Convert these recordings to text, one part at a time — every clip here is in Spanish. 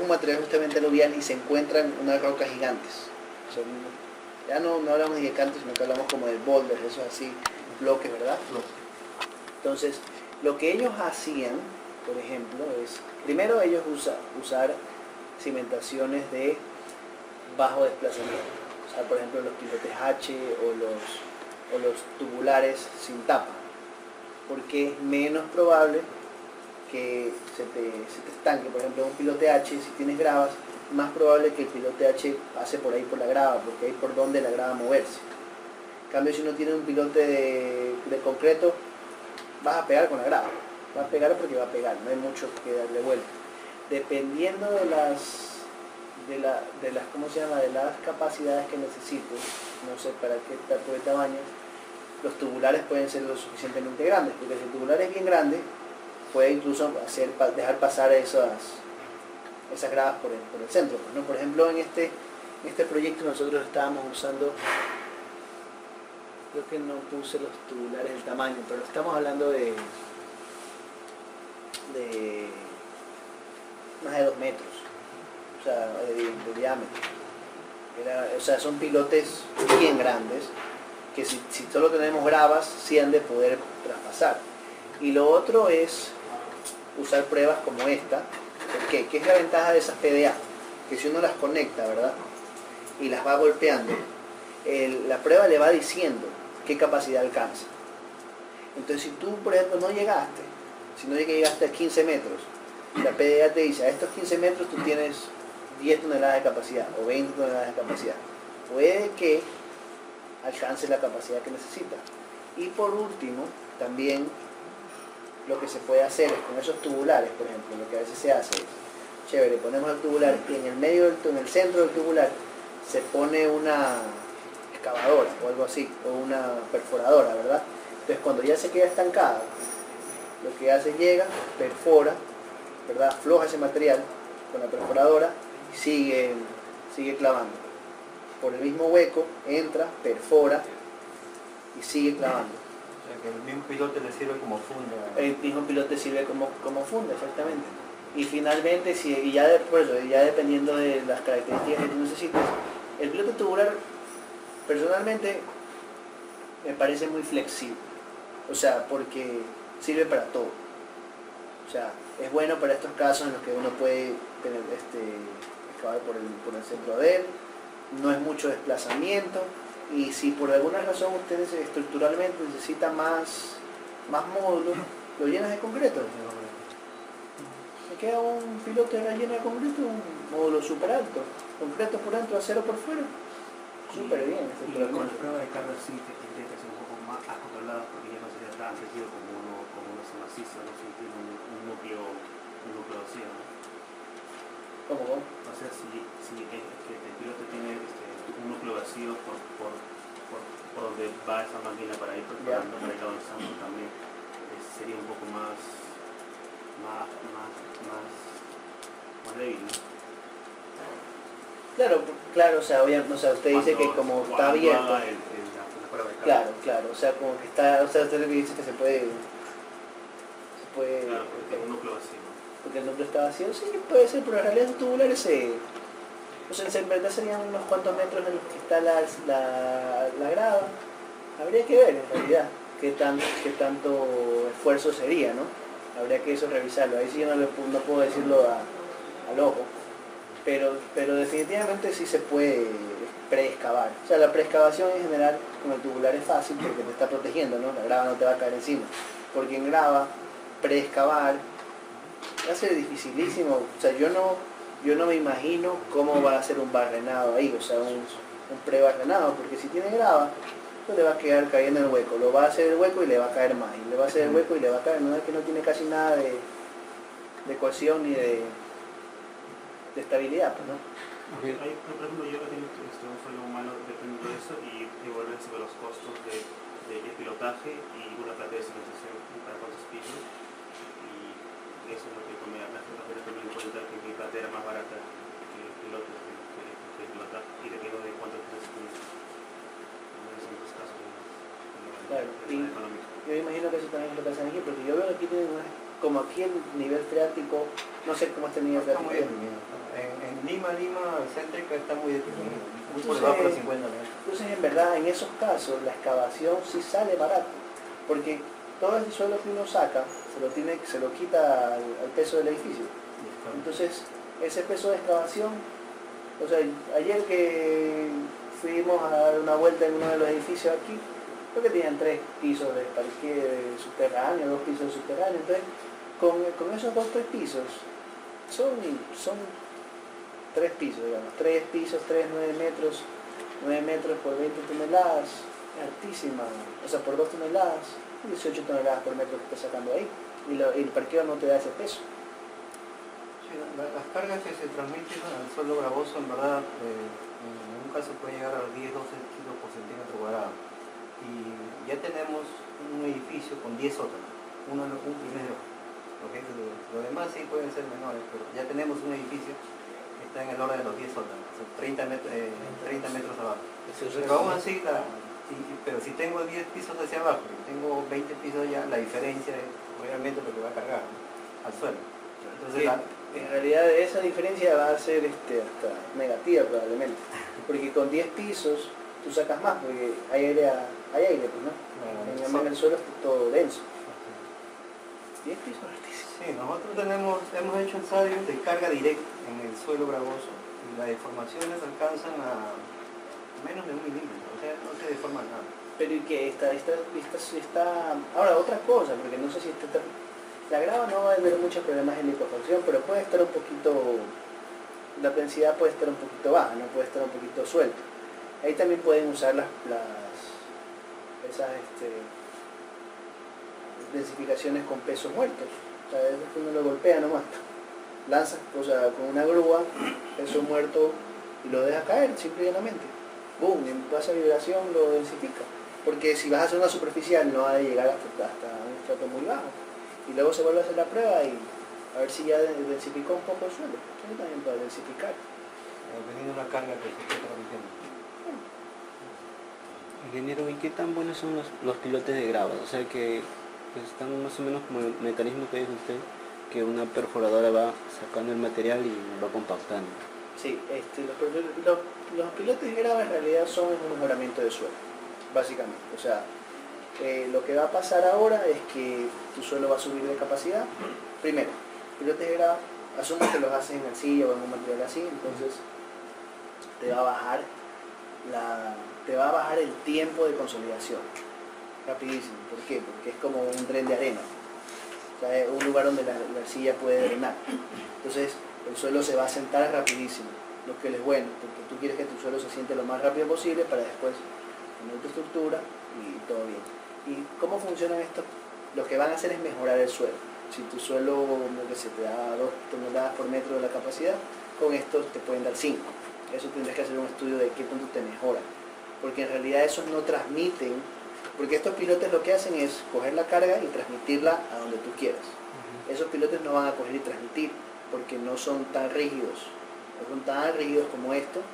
un material justamente aluvial y se encuentran unas rocas gigantes. Son, ya no hablamos de cantos, sino que hablamos como de boulders, eso así, bloques, ¿verdad? Entonces, lo que ellos hacían, por ejemplo, es, primero ellos usar cimentaciones de bajo desplazamiento. O sea, por ejemplo, los pilotes H o los tubulares sin tapa, porque es menos probable que se te estanque. Por ejemplo, un pilote H, si tienes gravas, más probable que el pilote H pase por ahí por la grava, porque hay por donde la grava moverse. En cambio, si uno tiene un pilote de concreto, vas a pegar con la grava. Va a pegar porque va a pegar, no hay mucho que darle vuelta. Dependiendo de las ¿cómo se llama? De las capacidades que necesites, no sé para qué tipo de tamaño, los tubulares pueden ser lo suficientemente grandes, porque si el tubular es bien grande, puede incluso dejar pasar esas gravas por el centro, ¿no? Por ejemplo, en este proyecto nosotros estábamos usando, creo que no puse los tubulares del tamaño, pero estamos hablando de más de 2 metros, o sea, de diámetro. O sea, son pilotes bien grandes, que si solo tenemos gravas, sí han de poder traspasar. Y lo otro es usar pruebas como esta. ¿Por qué? ¿Qué es la ventaja de esas PDA? Que si uno las conecta, ¿verdad? Y las va golpeando, la prueba le va diciendo qué capacidad alcanza. Entonces, si tú, por ejemplo, no llegaste, si no llegaste a 15 metros, la PDA te dice, a estos 15 metros tú tienes 10 toneladas de capacidad o 20 toneladas de capacidad. Puede que alcance la capacidad que necesita. Y por último, también lo que se puede hacer es con esos tubulares, por ejemplo, lo que a veces se hace es, chévere, ponemos el tubular y en el medio, en el centro del tubular se pone una excavadora o algo así, o una perforadora, ¿verdad? Entonces cuando ya se queda estancada, lo que hace llega, perfora, ¿verdad? Afloja ese material con la perforadora y sigue clavando. Por el mismo hueco, entra, perfora y sigue clavando. O sea, que el mismo pilote le sirve como funda. El mismo pilote sirve como funda, exactamente. Y finalmente, ya dependiendo de las características que tú necesites, el pilote tubular, personalmente, me parece muy flexible. O sea, porque sirve para todo. O sea, es bueno para estos casos en los que uno puede tener, excavar por el centro de él, no es mucho desplazamiento, y si por alguna razón ustedes estructuralmente necesitan más módulos, lo llenas de concreto. Me queda un piloto de la llena de concreto, un módulo súper alto, concreto por dentro, acero por fuera, súper bien. Y con las pruebas de carga sí que tendría que ser un poco más controladas, porque ya no sería tan rígido como uno se macizo, no si tiene un núcleo vacío, ¿no? ¿Cómo? O sea, si el piloto tiene un núcleo vacío por donde va esa máquina para ir preparando, para ir avanzando también, sería un poco más débil, ¿no? Claro, o sea, usted dice que como está abierto. Claro, o sea, como que está, o sea, usted dice que se puede claro, porque un núcleo vacío. Porque el núcleo está vacío, sí, puede ser, pero en realidad los tubulares o sea, en verdad serían unos cuantos metros en los que está la grava. Habría que ver, en realidad, qué tanto esfuerzo sería, ¿no? Habría que eso revisarlo. Ahí sí yo no puedo decirlo al ojo. Pero definitivamente sí se puede preexcavar. O sea, la preexcavación en general con el tubular es fácil porque te está protegiendo, ¿no? La grava no te va a caer encima. Porque en grava, preexcavar va a ser dificilísimo. O sea, yo no me imagino cómo va a ser un barrenado ahí, o sea, un prebarrenado, porque si tiene grava, pues le va a quedar cayendo en el hueco. Lo va a hacer el hueco y le va a caer más. Y le va a hacer el hueco y le va a caer. No es que no tiene casi nada de cohesión ni de estabilidad, pues, ¿no? Por ejemplo, yo he tenido un fallo humano dependiendo de eso y volver sobre los costos de pilotaje y una planta de cimentación para cuántos pisos. Y eso es lo que me hace también en cuenta que mi planta era más barata que el piloto que el pilotaje y dependiendo de cuántos pisos tienes. En esos casos Claro, es y más económico. yo imagino que eso también es lo que hacen aquí, porque yo veo que aquí tienen como aquí el nivel freático, no sé cómo está el nivel freático. En Lima, céntrica está muy deprimido, muy por Entonces, debajo de los 50 metros. Entonces, en verdad, en esos casos, la excavación sí sale barato, porque todo ese suelo que uno saca, se lo quita al peso del edificio. Entonces, ese peso de excavación, o sea, ayer que fuimos a dar una vuelta en uno de los edificios aquí, creo que tenían 3 pisos de parque subterráneo, 2 pisos subterráneos, entonces, con esos 2-3 pisos, son 3 pisos, digamos, 3 pisos, 9 metros, 9 metros por 20 toneladas, es altísima, o sea, por 2 toneladas, 18 toneladas por metro que estás sacando ahí, y el parqueo no te da ese peso. Sí, las cargas que se transmiten al suelo gravoso, en verdad, en un caso puede llegar a los 10-12 kilos por centímetro cuadrado. Y ya tenemos un edificio con 10 sótanos, un primero. ¿Okay? Los demás sí pueden ser menores, pero ya tenemos un edificio que está en el orden de los 10 sótanos, o sea, 30 metros abajo. Pero aún así, pero si tengo 10 pisos hacia abajo y tengo 20 pisos allá, la diferencia es realmente lo que va a cargar, ¿no?, al suelo. Entonces, en realidad esa diferencia va a ser hasta negativa probablemente, porque con 10 pisos tú sacas más, porque hay aire, pues, ¿no? En el suelo está todo denso. 10 pisos altísimo. Sí, nosotros hemos hecho ensayos de carga directa en el suelo gravoso y las deformaciones alcanzan a menos de 1 milímetro, o sea, no se deforma nada. Pero y que está ahora otra cosa, porque no sé si la grava no va a tener muchos problemas en liquefacción, pero puede estar un poquito, la densidad puede estar un poquito baja, no puede estar un poquito suelta. Ahí también pueden usar esas densificaciones con pesos muertos. O sea, es que uno lo golpea nomás. Lanza, o sea, con una grúa, peso muerto, y lo deja caer, simple y llanamente. Boom, en esa vibración lo densifica. Porque si vas a hacer una superficial no va a llegar hasta un estrato muy bajo. Y luego se vuelve a hacer la prueba y a ver si ya densificó un poco el suelo. Eso también puede densificar. Dependiendo de la carga que se esté transmitiendo. Ingeniero, ¿y qué tan buenos son los pilotes de grava? O sea que pues, están más o menos como el mecanismo que dice usted, que una perforadora va sacando el material y va compactando. Sí, los pilotes de grava en realidad son un mejoramiento de suelo, básicamente. O sea, lo que va a pasar ahora es que tu suelo va a subir de capacidad. Primero, pilotes de grava, asumo que los haces en arcilla o en un material así, entonces te va a bajar el tiempo de consolidación rapidísimo. ¿Por qué? Porque es como un tren de arena, o sea, es un lugar donde la arcilla puede drenar. Entonces el suelo se va a sentar rapidísimo, lo que es bueno, porque tú quieres que tu suelo se siente lo más rápido posible para después poner tu estructura y todo bien. ¿Y cómo funcionan estos? Lo que van a hacer es mejorar el suelo. Si tu suelo, no sé, te da 2 toneladas por metro de la capacidad, con estos te pueden dar 5. Eso tendrás que hacer un estudio de qué punto te mejora, porque en realidad esos no transmiten, porque estos pilotes lo que hacen es coger la carga y transmitirla a donde tú quieras. Esos pilotes no van a coger y transmitir, porque no son tan rígidos, no son tan rígidos como estos,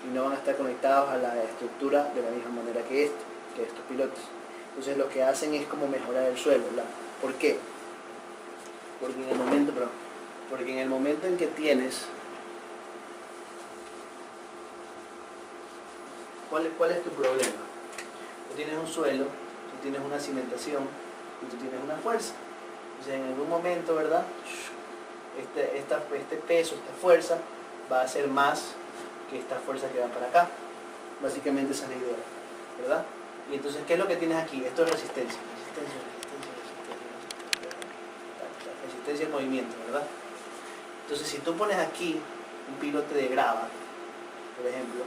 y no van a estar conectados a la estructura de la misma manera que estos pilotes. Entonces lo que hacen es como mejorar el suelo. ¿Por qué? Porque en el momento en que tienes... ¿Cuál es tu problema? Tú tienes un suelo, tú tienes una cimentación y tú tienes una fuerza. Entonces en algún momento, ¿verdad? Este peso, esta fuerza va a ser más que esta fuerza que va para acá. Básicamente esa es la idea, ¿verdad? Y entonces, ¿qué es lo que tienes aquí? Esto es resistencia. Resistencia al movimiento, ¿verdad? Entonces, si tú pones aquí un pilote de grava, por ejemplo,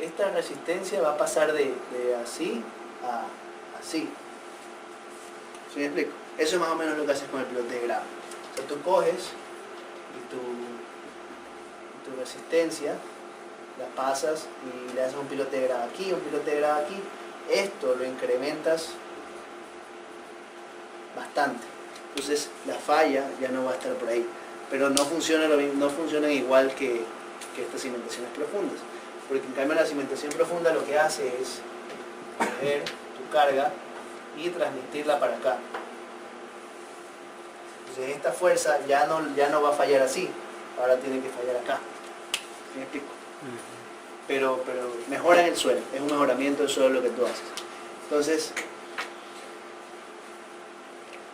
esta resistencia va a pasar de así a así. ¿Sí me explico? Eso es más o menos lo que haces con el pilote de grava. O sea, tú coges y tu resistencia la pasas y le haces un pilote de grava aquí, un pilote de grava aquí. Esto lo incrementas bastante. Entonces la falla ya no va a estar por ahí. Pero no funcionan igual que estas cimentaciones profundas. Porque en cambio la cimentación profunda lo que hace es coger tu carga y transmitirla para acá. Entonces esta fuerza ya no va a fallar así, ahora tiene que fallar acá. ¿Sí me explico? Pero mejora el suelo, es un mejoramiento del suelo lo que tú haces. Entonces,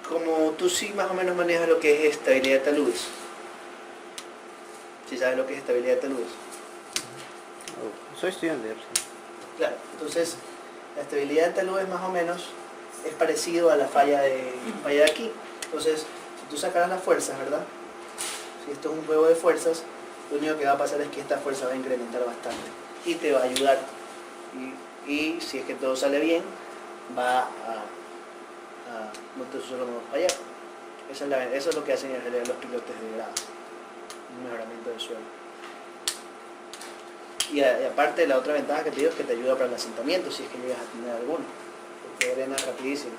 como tú sí más o menos manejas lo que es estabilidad de taludes, si sabes lo que es estabilidad de taludes. Soy estudiante. Claro, entonces la estabilidad de taludes más o menos es parecido a la falla de aquí. Entonces, si tú sacaras las fuerzas, ¿verdad? Si esto es un juego de fuerzas, lo único que va a pasar es que esta fuerza va a incrementar bastante y te va a ayudar. Y si es que todo sale bien, no te solo va a fallar. Eso es lo que hacen en realidad los pilotes de grado, un mejoramiento del suelo. Y aparte, la otra ventaja que te digo es que te ayuda para el asentamiento, si es que llegas a tener alguno, porque drena rapidísimo.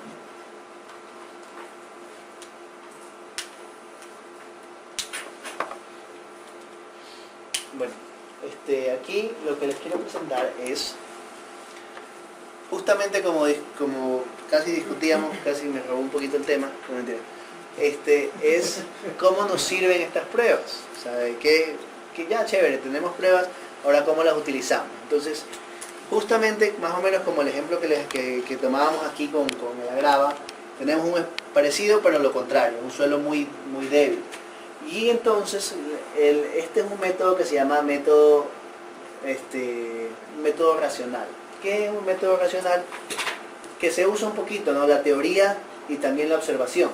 Bueno, aquí lo que les quiero presentar es justamente como casi discutíamos, casi me robó un poquito el tema, no mentira, es cómo nos sirven estas pruebas. O sea, que ya chévere, tenemos pruebas, ahora cómo las utilizamos. Entonces, justamente más o menos como el ejemplo que tomábamos aquí con la grava, tenemos un parecido pero lo contrario, un suelo muy, muy débil. Y entonces este es un método que se llama método racional. ¿Qué es un método racional? Que se usa un poquito, ¿no? La teoría y también la observación.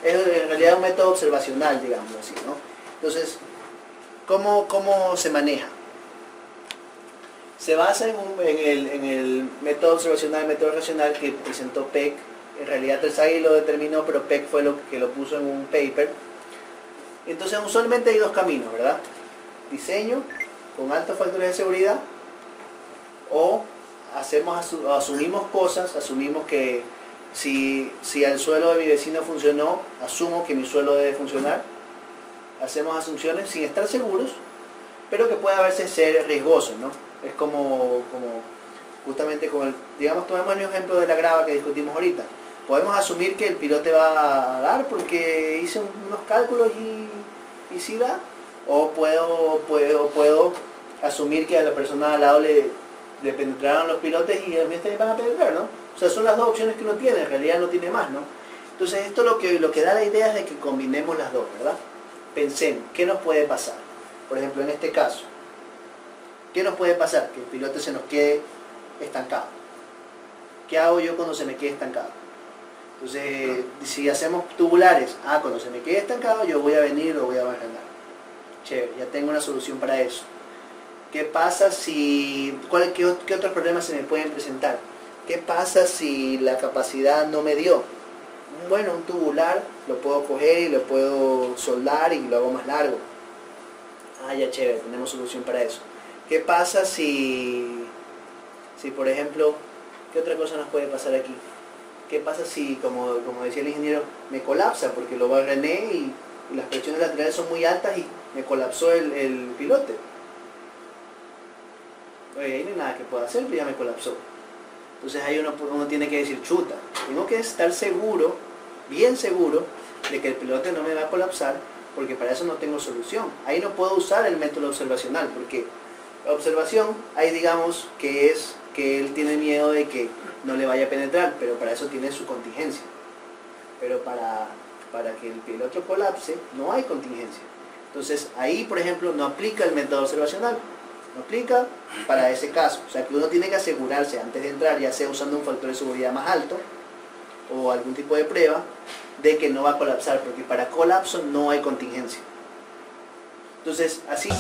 Es en realidad un método observacional, digamos así, ¿no? Entonces, ¿cómo se maneja? Se basa en el método observacional, el método racional que presentó Peck. En realidad Terzaghi lo determinó, pero Peck fue lo que lo puso en un paper. Entonces usualmente hay dos caminos, ¿verdad? Diseño con altos factores de seguridad, o asumimos cosas, asumimos que si el suelo de mi vecino funcionó, asumo que mi suelo debe funcionar. Hacemos asunciones sin estar seguros, pero que puede a veces ser riesgoso, ¿no? Es como justamente digamos, tomemos el ejemplo de la grava que discutimos ahorita. Podemos asumir que el pilote va a dar porque hice unos cálculos y sí da, o puedo asumir que a la persona al lado le penetraron los pilotes y a mí también van a penetrar, ¿no? O sea, son las dos opciones que uno tiene, en realidad no tiene más, ¿no? Entonces esto lo que da la idea es de que combinemos las dos, ¿verdad? Pensemos, ¿qué nos puede pasar? Por ejemplo, en este caso, ¿qué nos puede pasar? Que el pilote se nos quede estancado. ¿Qué hago yo cuando se me quede estancado? Entonces, si hacemos tubulares, cuando se me quede estancado, yo voy a venir y lo voy a bajar. Chévere, ya tengo una solución para eso. ¿Qué pasa si... ¿Qué otros problemas se me pueden presentar? ¿Qué pasa si la capacidad no me dio? Bueno, un tubular lo puedo coger y lo puedo soldar y lo hago más largo. Ya chévere, tenemos solución para eso. ¿Qué pasa si por ejemplo, qué otra cosa nos puede pasar aquí? ¿Qué pasa si, como decía el ingeniero, me colapsa porque lo barrené y las presiones laterales son muy altas y me colapsó el pilote? Oye, ahí no hay nada que pueda hacer, pero ya me colapsó. Entonces ahí uno tiene que decir, chuta, tengo que estar seguro, bien seguro, de que el pilote no me va a colapsar, porque para eso no tengo solución. Ahí no puedo usar el método observacional, porque la observación, ahí digamos que es que él tiene miedo de que no le vaya a penetrar, pero para eso tiene su contingencia. Pero para que el piloto colapse, no hay contingencia. Entonces ahí, por ejemplo, no aplica el método observacional. No aplica para ese caso. O sea que uno tiene que asegurarse antes de entrar, ya sea usando un factor de seguridad más alto o algún tipo de prueba, de que no va a colapsar, porque para colapso no hay contingencia. Entonces, así...